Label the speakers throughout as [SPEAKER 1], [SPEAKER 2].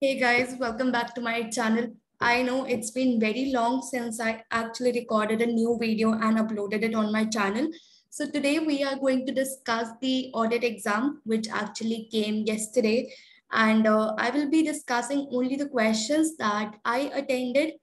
[SPEAKER 1] Hey guys, welcome back to my channel. I know it's been very long since I actually recorded a new video and uploaded it on my channel. So today we are going to discuss the audit exam, which actually came yesterday. And I will be discussing only the questions that I attended.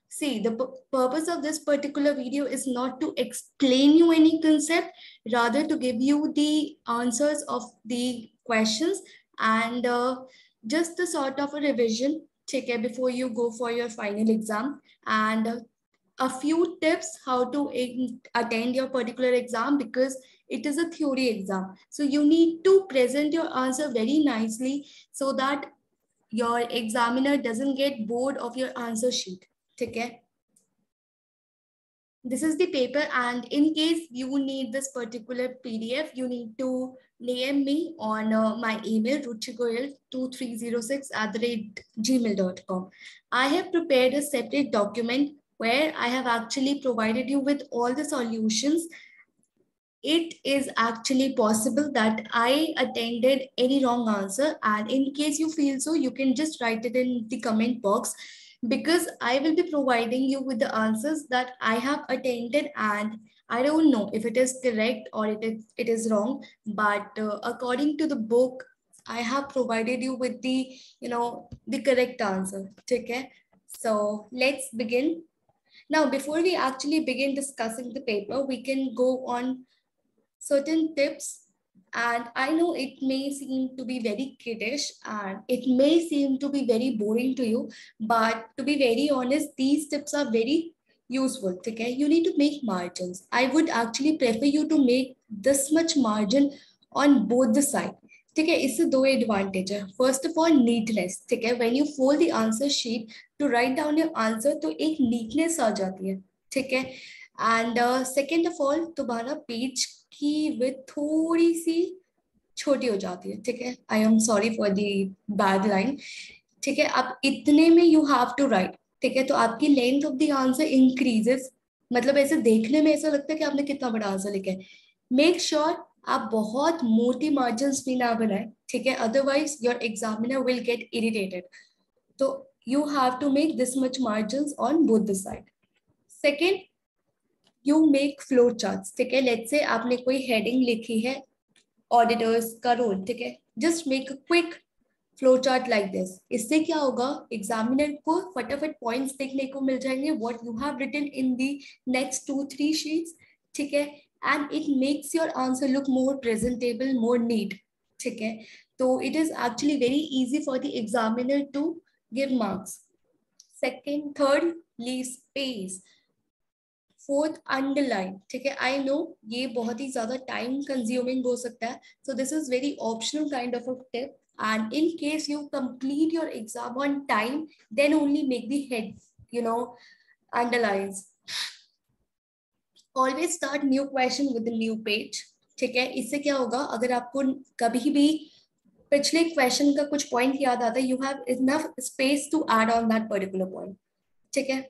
[SPEAKER 1] See, the purpose of this particular video is not to explain you any concept, rather to give you the answers of the questions and just a sort of a revision, take care before you go for your final exam, and a few tips how to attend your particular exam, because it is a theory exam. So you need to present your answer very nicely so that your examiner doesn't get bored of your answer sheet. Okay. This is the paper, and in case you need this particular PDF, you need to DM me on my email ruchigoyal2306@gmail.com. I have prepared a separate document where I have actually provided you with all the solutions. It is actually possible that I attended any wrong answer, and in case you feel so, you can just write it in the comment box, because I will be providing you with the answers that I have attended, and I don't know if it is correct or it is wrong, but according to the book, I have provided you with the correct answer. Okay, so let's begin. Now, before we actually begin discussing the paper, we can go on certain tips. And I know it may seem to be very kiddish and it may seem to be very boring to you, but to be very honest, these tips are very useful. Okay, you need to make margins. I would actually prefer you to make this much margin on both the side. ठीक है, इससे दो advantage है. First of all neatness. ठीक है, when you fold the answer sheet to write down your answer, तो एक neatness आ जाती है. ठीक है, एंड सेकेंड ऑफ ऑल तुम्हारा पेज की विड्थ थोड़ी सी छोटी हो जाती है. ठीक है, I am sorry for the bad line. ठीक है, अब इतने में यू हैव टू राइट. ठीक है, तो आपकी length of the answer increases. मतलब ऐसे देखने में ऐसा लगता है कि आपने कितना बड़ा आंसर लिखा है. मेक श्योर आप बहुत मोटी मार्जिन भी ना बनाए. ठीक है, otherwise your examiner will get irritated. तो you have to make this much margin on both the side. Second, you make flow charts. ठीक है, लेट्स से आपने कोई हेडिंग लिखी है ऑडिटर्स का रोल. ठीक है, just make a quick flow chart like this. इससे क्या होगा, एग्जामिनर को फटाफट पॉइंट्स देखने को मिल जाएंगे what you have written in the next 2-3 sheets. ठीक है, and it makes your answer look more presentable, more neat. ठीक है, तो it is actually very easy for the examiner to give marks. Second, third, leave space. Fourth, underline. ठीक है, I know ये बहुत ही ज्यादा टाइम कंज्यूमिंग हो सकता है, so this is very optional kind of a tip. And in case you complete your exam on time, then only make the head underlines. Always start new question with the new page. ठीक है, इससे क्या होगा, अगर आपको कभी भी पिछले क्वेश्चन का कुछ पॉइंट याद आता है, you have enough space to add on that particular point. ठीक है,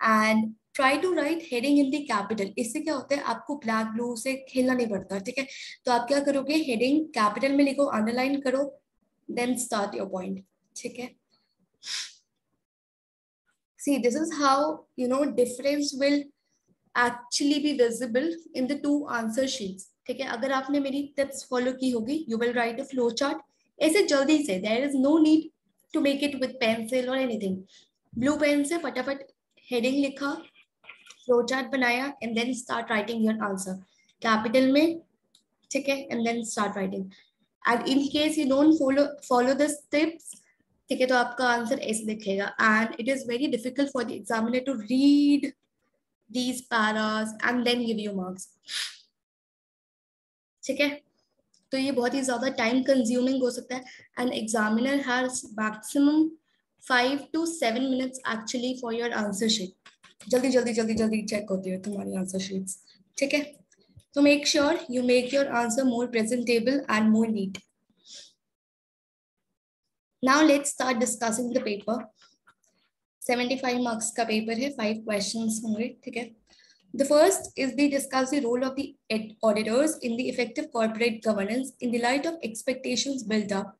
[SPEAKER 1] and try to write heading in the capital. इससे क्या होता है, आपको ब्लैक ब्लू से खेलना नहीं पड़ता. ठीक है, तो आप क्या करोगे, हेडिंग कैपिटल में लिखो, अंडरलाइन करो, देन स्टार्ट योर पॉइंट. ठीक है, see this is how difference will actually be visible in the two answer sheets. ठीक है, अगर आपने मेरी टिप्स फॉलो की होगी, you will write a flow chart. ऐसे जल्दी से, there is no need to make it with pencil or anything. Blue pen से फटाफट heading लिखा, flow chart बनाया, and then start writing your answer. Capital में, ठीक है, and then start writing. And in case you don't follow the tips, ठीक है, तो आपका आंसर ऐसे दिखेगा. And it is very difficult for the examiner to read these paras and then give you marks. ठीक है, तो ये बहुत ही ज्यादा टाइम कंज्यूमिंग हो सकता है, and examiner has maximum 5 to 7 minutes actually for your answer sheet. जल्दी जल्दी जल्दी जल्दी चेक होती है तुम्हारी आंसर शीट्स. ठीक है, तो make sure you make your answer more presentable and more neat. Now let's start discussing the paper. 75 marks का पेपर है, 5 क्वेश्चंस होंगे. ठीक है, the first is the discuss the role of the auditors in the effective corporate governance in the light of expectations built up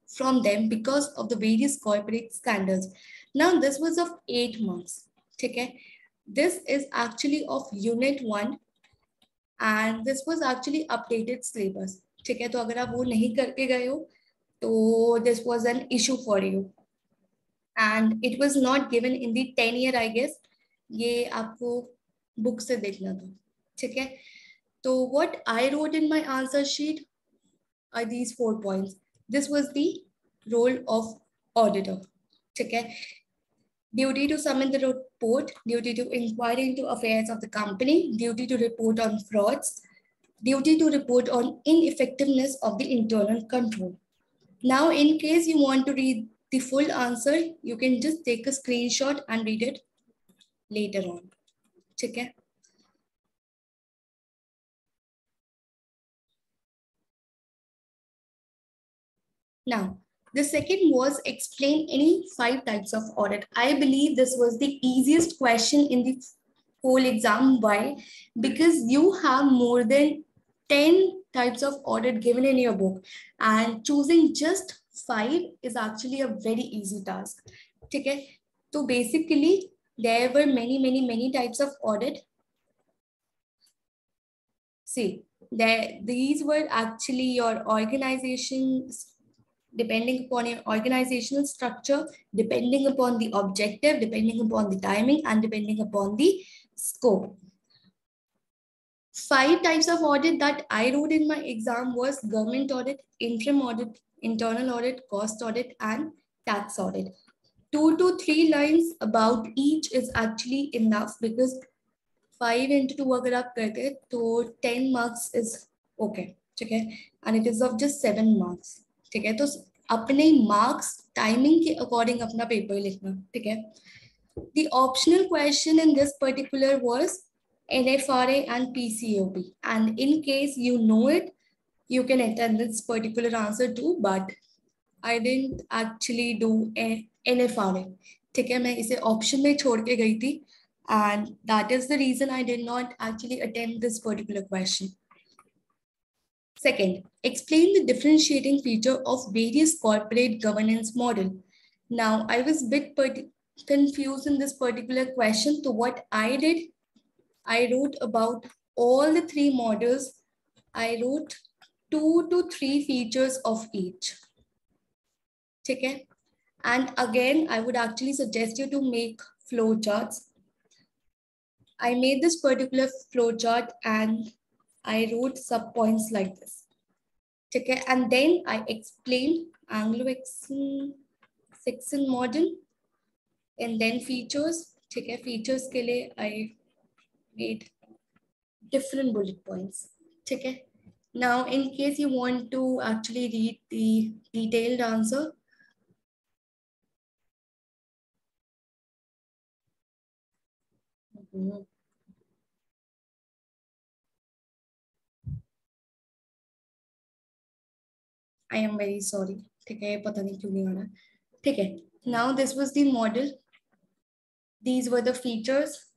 [SPEAKER 1] from them because of the various corporate scandals. Now this was of 8 months. Okay, this is actually of unit 1 and this was actually updated syllabus. ठीक है, तो अगर आप वो नहीं करके गए हो तो this was an issue for you and it was not given in the 10-year I guess. ये आपको बुक से देखना था. ठीक है, तो what I wrote in my answer sheet are these 4 points. This was the role of auditor. ठीक है, duty to submit the report, duty to inquire into affairs of the company, duty to report on frauds, duty to report on ineffectiveness of the internal control. Now, in case you want to read the full answer, you can just take a screenshot and read it later on. Okay? Now, the second was explain any 5 types of audit. I believe this was the easiest question in the whole exam. Why? Because you have more than 10 types of audit given in your book and choosing just 5 is actually a very easy task. Okay? So basically, there were many types of audit. See, these were actually your organizations, depending upon your organizational structure, depending upon the objective, depending upon the timing, and depending upon the scope. 5 types of audit that I wrote in my exam was government audit, interim audit, internal audit, cost audit, and tax audit. 2 to 3 lines about each is actually enough because 5 into 2 अगर आप करते हैं तो 10 marks is okay. ठीक है, and it is of just 7 marks. ठीक है, तो अपने मार्क्स टाइमिंग के अकॉर्डिंग अपना पेपर लिखना. ठीक है, the optional question in this particular was NFRA and PCOB, and in case you know it, you can attend this particular answer too, but I didn't actually do NFRA. ठीक है, मैं इसे option में छोड़ के गई थी and that is the reason I did not actually attempt this particular question. Second, explain the differentiating feature of various corporate governance model. Now, I was a bit confused in this particular question. So what I did, I wrote about all the 3 models. I wrote 2 to 3 features of each. Okay? And again, I would actually suggest you to make flow charts. I made this particular flow chart and I wrote sub-points like this. Okay, and then I explained Anglo-Saxon model and then features. Okay, features ke liye I made different bullet points. Okay, now in case you want to actually read the detailed answer, I am very sorry. Okay, पता नहीं क्यों नहीं आ रहा. Okay, now this was the model. These were the features.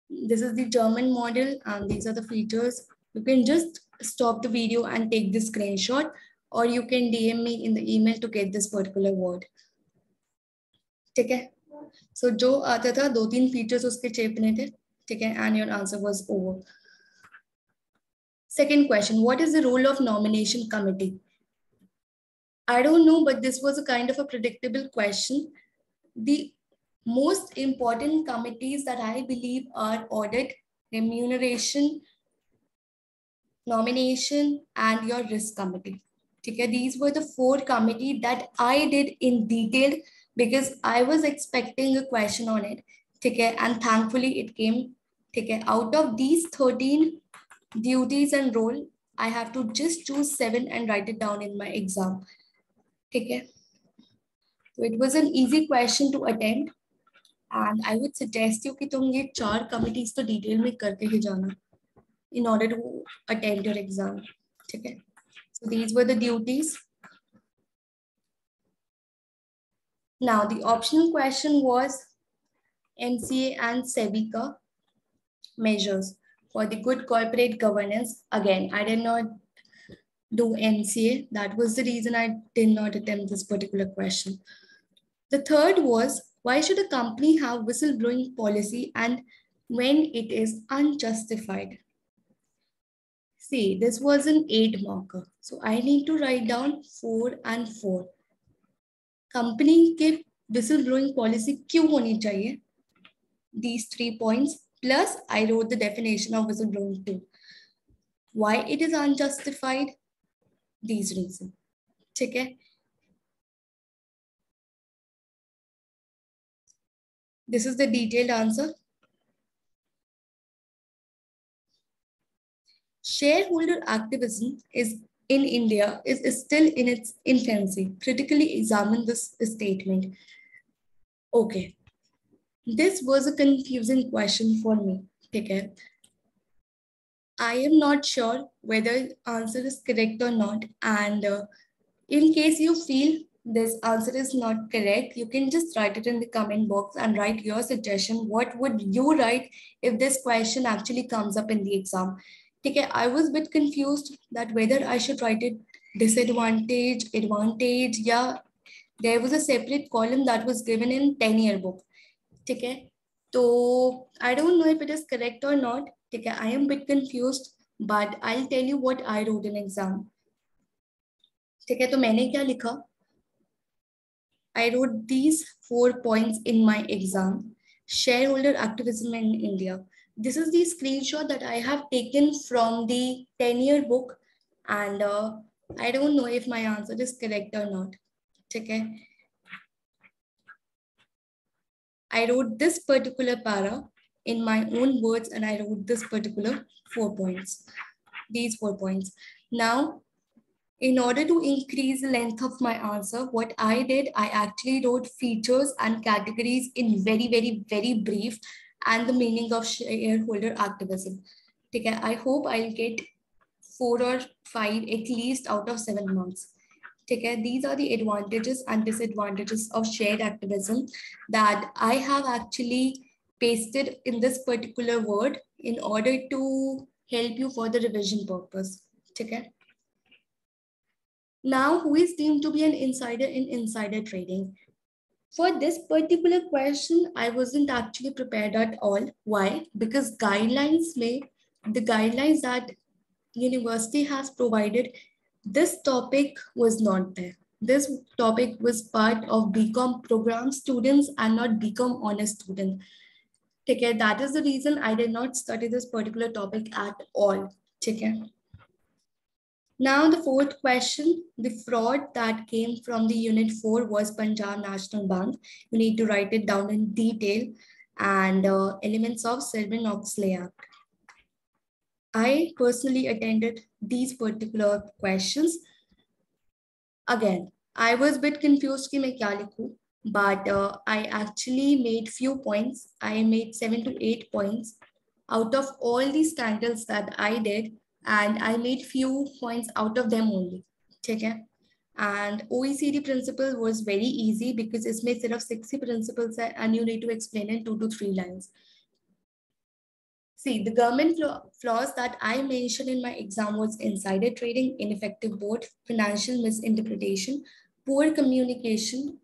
[SPEAKER 1] This is the German model and these are the features. You can just stop the video and take the screenshot or you can DM me in the email to get this particular word. ठीक है? So जो आता था 2-3 features उसके चेपने थे. ठीक है? And your answer was over. Second question, what is the role of nomination committee? I don't know, but this was a kind of a predictable question. The most important committees that I believe are audit, remuneration, nomination, and your risk committee. Okay, these were the 4 committees that I did in detail because I was expecting a question on it. Okay, and thankfully it came. Okay, out of these 13 duties and role, I have to just choose 7 and write it down in my exam. Okay, so it was an easy question to attempt. And I would suggest you कि तुम ये 4 committees तो detail में करके ही जाना in order to attend your exam. Okay. So these were the duties. Now the optional question was MCA and SEBICA measures for the good corporate governance. Again, I did not do MCA. That was the reason I did not attempt this particular question. The third was, why should a company have whistleblowing policy and when it is unjustified? See, this was an 8 marker. So I need to write down 4 and 4. Company के whistle blowing policy क्यों होनी चाहिए? These 3 points plus I wrote the definition of whistle blowing too. Why it is unjustified? These reasons. ठीक है? This is the detailed answer. Shareholder activism is in India is still in its infancy. Critically examine this statement. Okay. This was a confusing question for me. Okay. I am not sure whether answer is correct or not. And in case you feel this answer is not correct, you can just write it in the comment box and write your suggestion. What would you write if this question actually comes up in the exam? Okay, I was a bit confused that whether I should write it disadvantage, advantage, yeah, there was a separate column that was given in 10-year book. Okay, so I don't know if it is correct or not. Okay, I am a bit confused, but I'll tell you what I wrote in exam. ठीक है, तो मैंने क्या लिखा? I wrote these 4 points in my exam. Shareholder activism in India. This is the screenshot that I have taken from the 10-year book, and I don't know if my answer is correct or not. Okay. I wrote this particular para in my own words, and I wrote this particular 4 points. These 4 points. Now, in order to increase the length of my answer, what I did, I actually wrote features and categories in very, very, very brief and the meaning of shareholder activism. Okay, I hope I'll get 4 or 5 at least out of 7 marks. Okay, these are the advantages and disadvantages of shared activism that I have actually pasted in this particular word in order to help you for the revision purpose. Okay. Now, who is deemed to be an insider in insider trading? For this particular question, I wasn't actually prepared at all. Why? Because the guidelines that university has provided, this topic was not there. This topic was part of Bcom program students and not Bcom honors students. Okay, that is the reason I did not study this particular topic at all. Okay. Now the fourth question, the fraud that came from the unit 4 was Punjab National Bank. You need to write it down in detail and elements of Sarbanes-Oxley Act. I personally attended these particular questions. Again, I was a bit confused कि मैं क्या लिखूं, but I actually made few points. I made 7 to 8 points out of all the scandals that I did. And I made few points out of them only. Okay? And OECD principle was very easy because इसमें सिर्फ 60 principles है and you need to explain in 2 to 3 lines. See, the government flaws that I mentioned in my exam was insider trading, ineffective board, financial misinterpretation, poor communication,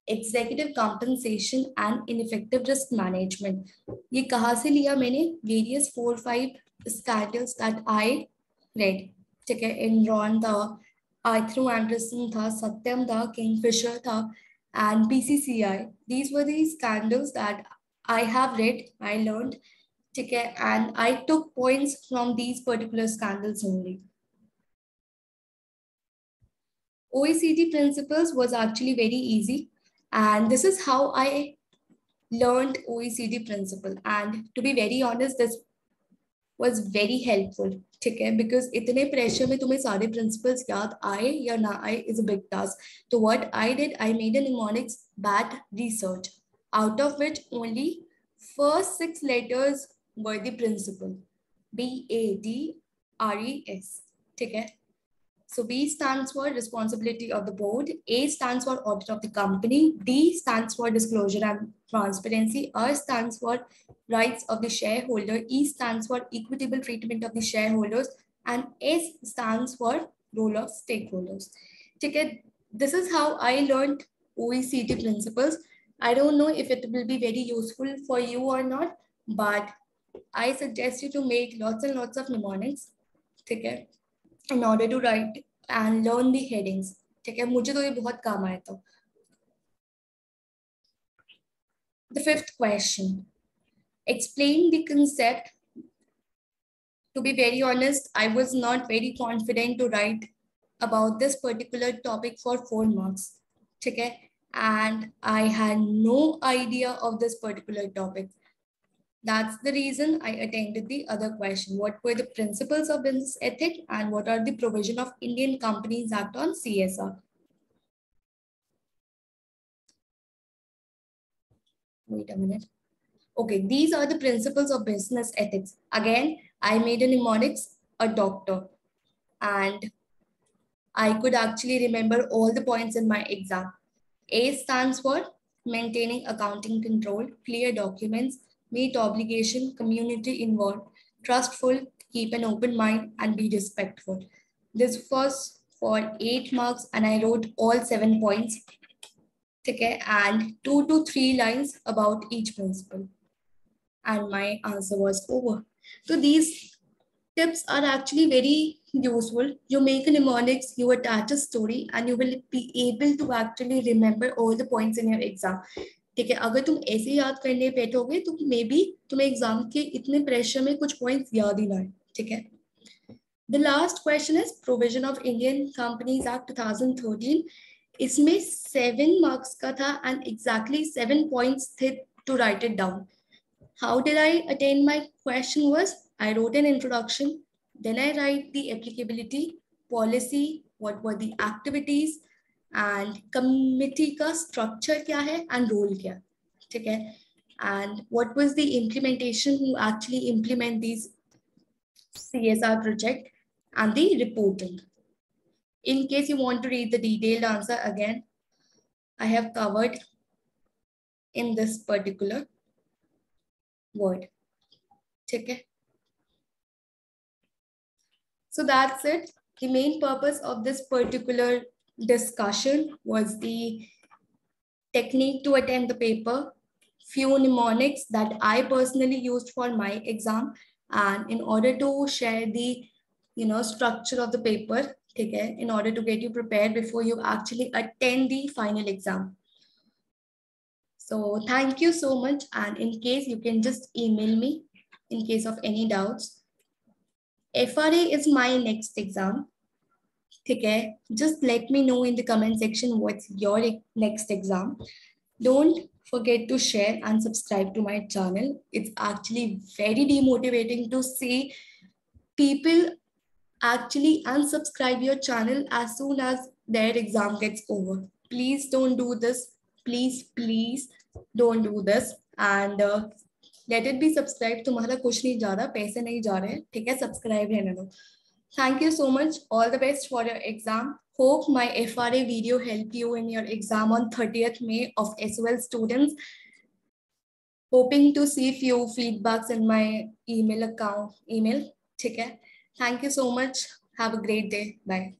[SPEAKER 1] executive compensation and ineffective risk management. ये कहाँ से लिया मैंने? Various 4-5 scandals that I read. ठीक है, Enron था, Arthur Anderson था, Satyam था, Kingfisher था, and BCCI. These were the scandals that I have read, I learned. ठीक है, and I took points from these particular scandals only. OECD principles was actually very easy. And this is how I learned OECD principle. And to be very honest, this was very helpful. ठीक है, because इतने pressure में तुम्हें सारे principles याद आए या ना आए is a big task. So what I did, I made a mnemonics BAT research, out of which only first 6 letters were the principle. BADRES. ठीक है. So B stands for responsibility of the board, A stands for audit of the company, D stands for disclosure and transparency, R stands for rights of the shareholder, E stands for equitable treatment of the shareholders, and S stands for role of stakeholders. ठीक है, this is how I learned OECD principles. I don't know if it will be very useful for you or not, but I suggest you to make lots and lots of mnemonics, ठीक है, in order to write and learn the headings. ठीक है, मुझे तो ये बहुत काम आया था. The fifth question, explain the concept. To be very honest, I was not very confident to write about this particular topic for 4 marks. Okay? And I had no idea of this particular topic. That's the reason I attended the other question. What were the principles of business ethics and what are the provision of Indian Companies Act on CSR? Wait a minute. Okay, these are the principles of business ethics. Again, I made a mnemonics, a doctor, and I could actually remember all the points in my exam. A stands for maintaining accounting control, clear documents, meet obligation, community involved, trustful, keep an open mind, and be respectful. This was for 8 marks, and I wrote all 7 points. Okay, and 2 to 3 lines about each principle. And my answer was over. So these tips are actually very useful. You make a mnemonics, you attach a story, and you will be able to actually remember all the points in your exam. ठीक है, अगर तुम ऐसे याद करने बैठोगे तो may be तुम्हें एग्जाम के इतने प्रेशर में कुछ पॉइंट्स याद ही ना आए. ठीक है. The last question is provision of Indian Companies Act 2013. इसमें 7 marks का था and exactly 7 points थे to write it down. How did I attain my question was, I wrote an introduction, then I write the applicability, policy, what were the activities, and committee का structure क्या है and role क्या. ठीक है, and what was the implementation, who actually implement these CSR project, and the reporting. In case you want to read the detailed answer again, I have covered in this particular word. Okay. So that's it. The main purpose of this particular discussion was the technique to attend the paper, few mnemonics that I personally used for my exam, and in order to share the structure of the paper, okay, in order to get you prepared before you actually attend the final exam. So thank you so much, and in case you can just email me in case of any doubts. FRA is my next exam. Okay, just let me know in the comment section what's your next exam. Don't forget to share and subscribe to my channel. It's actually very demotivating to see people actually unsubscribe your channel as soon as their exam gets over. Please don't do this. Please don't do this. And let it be subscribed. तुम्हारा कुछ नहीं जा रहा, पैसे नहीं जा रहे, ठीक है, subscribe रहने दो. Thank you so much. All the best for your exam. Hope my FRA video helped you in your exam on 30th May of SOL students. Hoping to see few feedbacks in my email account. Okay. Thank you so much. Have a great day. Bye.